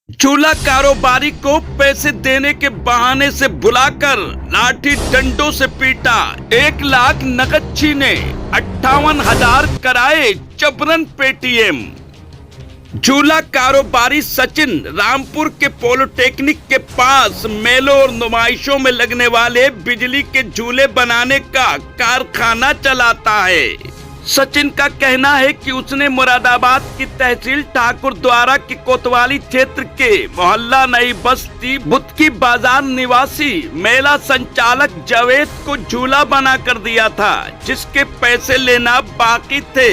चूल्हा कारोबारी को पैसे देने के बहाने से बुलाकर लाठी डंडों से पीटा, 1 लाख नकद छीने, 58,000 कराए जबरन पेटीएम। झूला कारोबारी सचिन रामपुर के पॉलिटेक्निक के पास मेलों और नुमाइशों में लगने वाले बिजली के झूले बनाने का कारखाना चलाता है। सचिन का कहना है कि उसने मुरादाबाद की तहसील ठाकुरद्वारा के कोतवाली क्षेत्र के मोहल्ला नई बस्ती बुतकी बाजार निवासी मेला संचालक जावेद को झूला बना कर दिया था, जिसके पैसे लेना बाकी थे।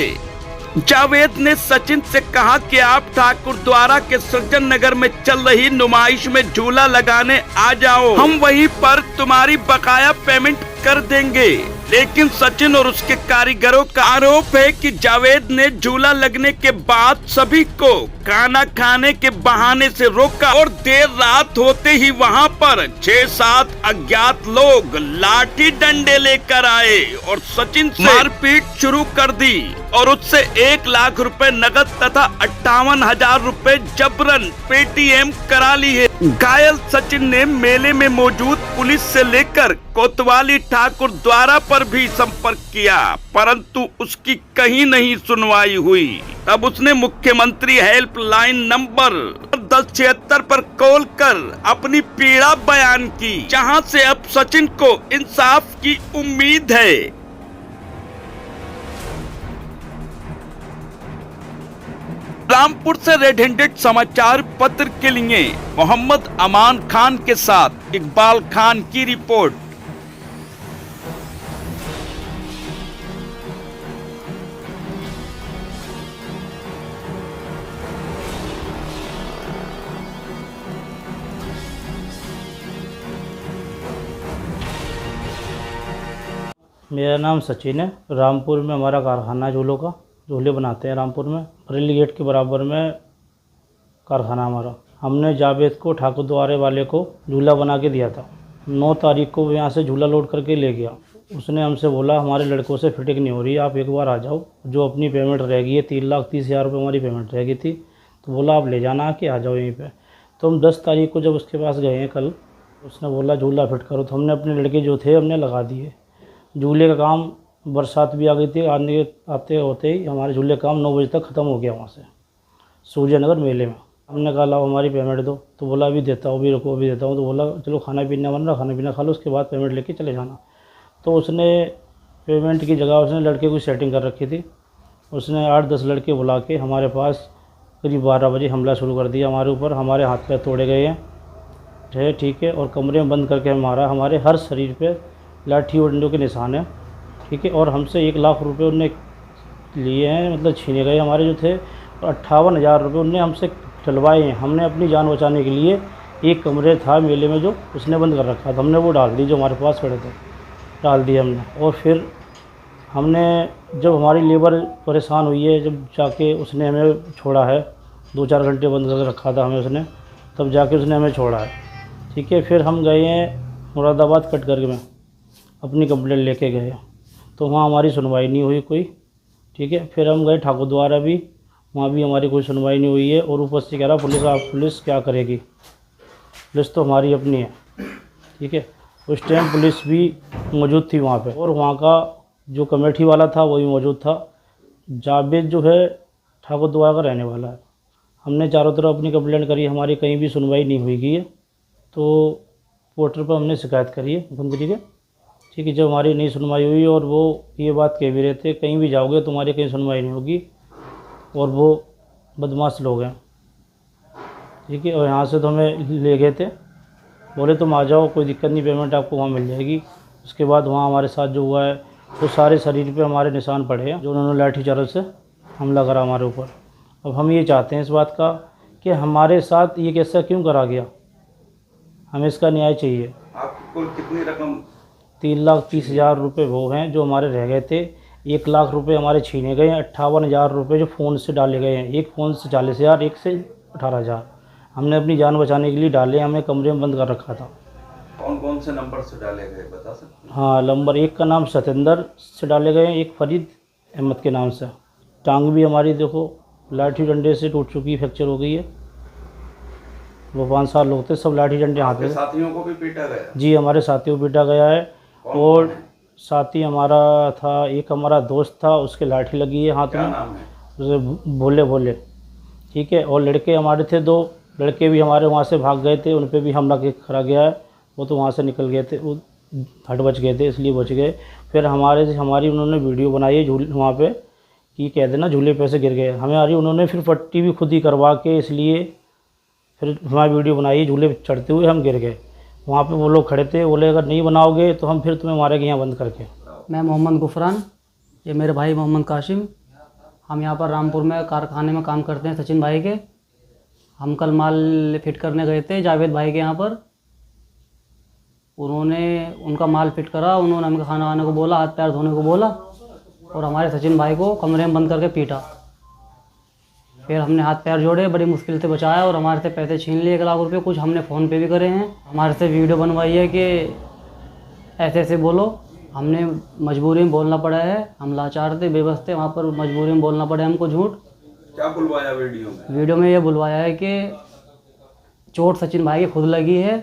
जावेद ने सचिन से कहा कि आप ठाकुरद्वारा के सज्जन नगर में चल रही नुमाइश में झूला लगाने आ जाओ, हम वहीं पर तुम्हारी बकाया पेमेंट कर देंगे। लेकिन सचिन और उसके कारीगरों का आरोप है कि जावेद ने झूला लगने के बाद सभी को खाना खाने के बहाने से रोका और देर रात होते ही वहां पर 6-7 अज्ञात लोग लाठी डंडे लेकर आए और सचिन से मारपीट शुरू कर दी और उससे 1 लाख रुपए नकद तथा 58,000 रुपए जबरन पेटीएम करा ली है। घायल सचिन ने मेले में मौजूद पुलिस से लेकर कोतवाली ठाकुरद्वारा पर भी संपर्क किया, परंतु उसकी कहीं नहीं सुनवाई हुई। तब उसने मुख्यमंत्री हेल्पलाइन नंबर 1076 पर कॉल कर अपनी पीड़ा बयान की, जहां से अब सचिन को इंसाफ की उम्मीद है। रामपुर से रेड हैंडेड समाचार पत्र के लिए मोहम्मद अमान खान के साथ इकबाल खान की रिपोर्ट। मेरा नाम सचिन है। रामपुर में हमारा कारखाना झूलों का, झूले बनाते हैं रामपुर में। रेल गेट के बराबर में कारखाना हमारा। हमने जावेद को ठाकुरद्वारे वाले को झूला बना के दिया था। 9 तारीख को यहाँ से झूला लोड करके ले गया। उसने हमसे बोला हमारे लड़कों से फिटिंग नहीं हो रही, आप एक बार आ जाओ, जो अपनी पेमेंट रह गई है 3,30,000 रुपये हमारी पेमेंट रह गई थी, तो बोला आप ले जाना कि आ जाओ यहीं पर। तो हम 10 तारीख को जब उसके पास गए हैं कल, उसने बोला झूला फिट करो, तो हमने अपने लड़के जो थे हमने लगा दिए। झूले का काम, बरसात भी आ गई थी, आते होते ही हमारे झूले का काम 9 बजे तक ख़त्म हो गया वहाँ से सूर्यनगर मेले में। हमने कहा लाओ हमारी पेमेंट दो, तो बोला अभी देता हूँ, अभी रुको अभी देता हूँ। तो बोला चलो खाना पीना बन रहा, खाना पीना खा लो, उसके बाद पेमेंट लेके चले जाना। तो उसने पेमेंट की जगह उसने लड़के की सेटिंग कर रखी थी। उसने 8-10 लड़के बुला के हमारे पास करीब 12 बजे हमला शुरू कर दिया हमारे ऊपर। हमारे हाथ पैर तोड़े गए हैं, ठीक है, और कमरे में बंद करके मारा। हमारे हर शरीर पर लाठी और डंडों के निशान हैं, ठीक है, और हमसे 1 लाख रुपए उनने लिए हैं, मतलब छीने गए हमारे जो थे, और 58,000 रुपये उनने हमसे डलवाए हैं। हमने अपनी जान बचाने के लिए एक कमरे था मेले में जो उसने बंद कर रखा था, हमने वो डाल दी, जो हमारे पास पड़े थे डाल दिए हमने। और फिर हमने जब हमारी लेबर परेशान हुई है, जब जाके उसने हमें छोड़ा है, 2-4 घंटे बंद कर रखा था हमें उसने, तब जाके उसने हमें छोड़ा है, ठीक है। फिर हम गए हैं मुरादाबाद कटघर में, अपनी कंप्लेंट लेके गए, तो वहाँ हमारी सुनवाई नहीं हुई कोई, ठीक है। फिर हम गए ठाकुरद्वारा भी, वहाँ भी हमारी कोई सुनवाई नहीं हुई है। और ऊपर से कह रहा पुलिस क्या करेगी, पुलिस तो हमारी अपनी है, ठीक है। उस टाइम पुलिस भी मौजूद थी वहाँ पे, और वहाँ का जो कमेटी वाला था वो भी मौजूद था। जावेद जो है ठाकुरद्वारा का रहने वाला है। हमने चारों तरफ अपनी कंप्लेंट करी, हमारी कहीं भी सुनवाई नहीं हुई गई है। तो पोर्टल पर हमने शिकायत करी है मुख्यमंत्री के, ठीक है। जब हमारी नहीं सुनवाई हुई, और वो ये बात कह भी रहे थे कहीं भी जाओगे तुम्हारी कहीं सुनवाई नहीं होगी, और वो बदमाश लोग हैं, ठीक है। और यहाँ से तो हमें ले गए थे, बोले तुम आ जाओ, कोई दिक्कत नहीं, पेमेंट आपको वहाँ मिल जाएगी। उसके बाद वहाँ हमारे साथ जो हुआ है, वो सारे शरीर पे हमारे निशान पड़े हैं, जो उन्होंने लाठी चार्ज से हमला करा हमारे ऊपर। अब हम ये चाहते हैं इस बात का कि हमारे साथ ये कैसा क्यों करा गया, हमें इसका न्याय चाहिए। आपको कुल कितनी रकम? 3,30,000 रुपये वो हैं जो हमारे रह गए थे। 1 लाख रुपए हमारे छीने गए हैं। 58,000 रुपये जो फ़ोन से डाले गए हैं, एक फ़ोन से 40,000, एक से 18,000 हमने अपनी जान बचाने के लिए डाले, हमें कमरे में बंद कर रखा था। कौन कौन से नंबर से डाले गए बता सकते हैं? हाँ, नंबर 1 का नाम सतेंद्र से डाले गए हैं, एक फरीद अहमद के नाम से। टांग भी हमारी देखो लाठी डंडे से टूट चुकी, फ्रैक्चर हो गई है। 2 लाख रुपए हमारे छीने गए हैं। 58,000 रुपये जो फ़ोन से डाले गए हैं, एक फ़ोन से 40,000, एक से 18,000 हमने अपनी जान बचाने के लिए डाले, हमें कमरे में बंद कर रखा था। वो 5-7 लोग थे, सब लाठी डंडे हाथ में। साथियों को भी पीटा गया? जी, हमारे साथियों को पीटा गया है। और साथी हमारा था, एक हमारा दोस्त था, उसके लाठी लगी है हाथ में। नाम है? उसे भोले, ठीक है। और लड़के हमारे थे 2 लड़के भी हमारे वहाँ से भाग गए थे, उन पर भी हमला करा गया है। वो तो वहाँ से निकल गए थे, वो हट बच गए थे, इसलिए बच गए। फिर हमारी उन्होंने वीडियो बनाई है वहाँ पे कि कह देना झूले पे से गिर गए। हमारी उन्होंने फिर पट्टी भी खुद ही करवा के, इसलिए फिर हमारी वीडियो बनाई है, झूले पे चढ़ते हुए हम गिर गए। वहाँ पे वो लोग खड़े थे, बोले अगर नहीं बनाओगे तो हम फिर तुम्हें मारेंगे यहाँ बंद करके। मैं मोहम्मद गुफरान, ये मेरे भाई मोहम्मद काशिम। हम यहाँ पर रामपुर में कारखाने में काम करते हैं सचिन भाई के। हम कल माल फिट करने गए थे जावेद भाई के यहाँ पर। उन्होंने उनका माल फिट करा, उन्होंने हमें खाना खाने को बोला, हाथ पैर धोने को बोला और हमारे सचिन भाई को कमरे में बंद करके पीटा। फिर हमने हाथ पैर जोड़े, बड़ी मुश्किल से बचाया और हमारे से पैसे छीन लिए 1 लाख रुपए। कुछ हमने फ़ोन पे भी करे हैं, हमारे से वीडियो बनवाई है कि ऐसे ऐसे बोलो। हमने मजबूरी में बोलना पड़ा है, हम लाचार थे, बेबस थे, वहाँ पर मजबूरी में बोलना पड़ा हमको झूठ। क्या बुलवाया वीडियो में? वीडियो में ये बुलवाया है कि चोट सचिन भाई की खुद लगी है,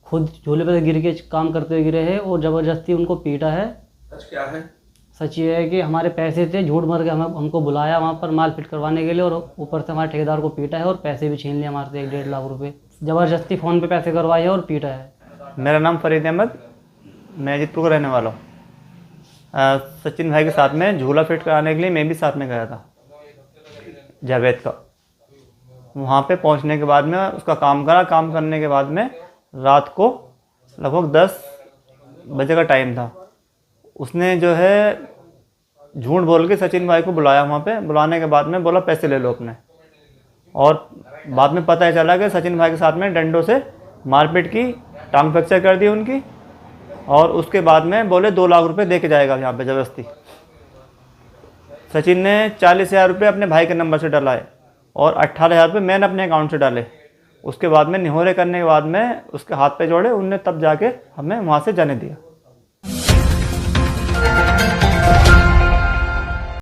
खुद झूले पर गिर के काम करते हुए गिरे हैं और ज़बरदस्ती उनको पीटा है। सच क्या है? सच ये है कि हमारे पैसे थे, झूठ मार के हमको बुलाया वहाँ पर माल फिट करवाने के लिए और ऊपर से हमारे ठेकेदार को पीटा है और पैसे भी छीन लिए हमारे से 1-1.5 लाख रुपए। ज़बरदस्ती फ़ोन पे पैसे करवाए और पीटा है। मेरा नाम फरीद अहमद, मैं अजीतपुर का रहने वाला हूँ। सचिन भाई के साथ में झूला फिट कराने के लिए मैं भी साथ में गया था जावेद का। वहाँ पे पहुँचने के बाद में उसका काम करा। काम करने के बाद में रात को लगभग 10 बजे का टाइम था। उसने जो है झूठ बोल के सचिन भाई को बुलाया। वहाँ पे बुलाने के बाद में बोला पैसे ले लो अपने। और बाद में पता चला कि सचिन भाई के साथ में डंडों से मारपीट की, टांग फ्रैक्चर कर दी उनकी। और उसके बाद में बोले 2 लाख रुपए दे के जाएगा यहाँ पे ज़बरदस्ती। सचिन ने 40,000 रुपये अपने भाई के नंबर से डलाए और 18,000 रुपये मैंने अपने अकाउंट से डाले। उसके बाद में निहोरे करने के बाद में उसके हाथ पे जोड़े, उनने तब जाके हमें वहाँ से जाने दिया।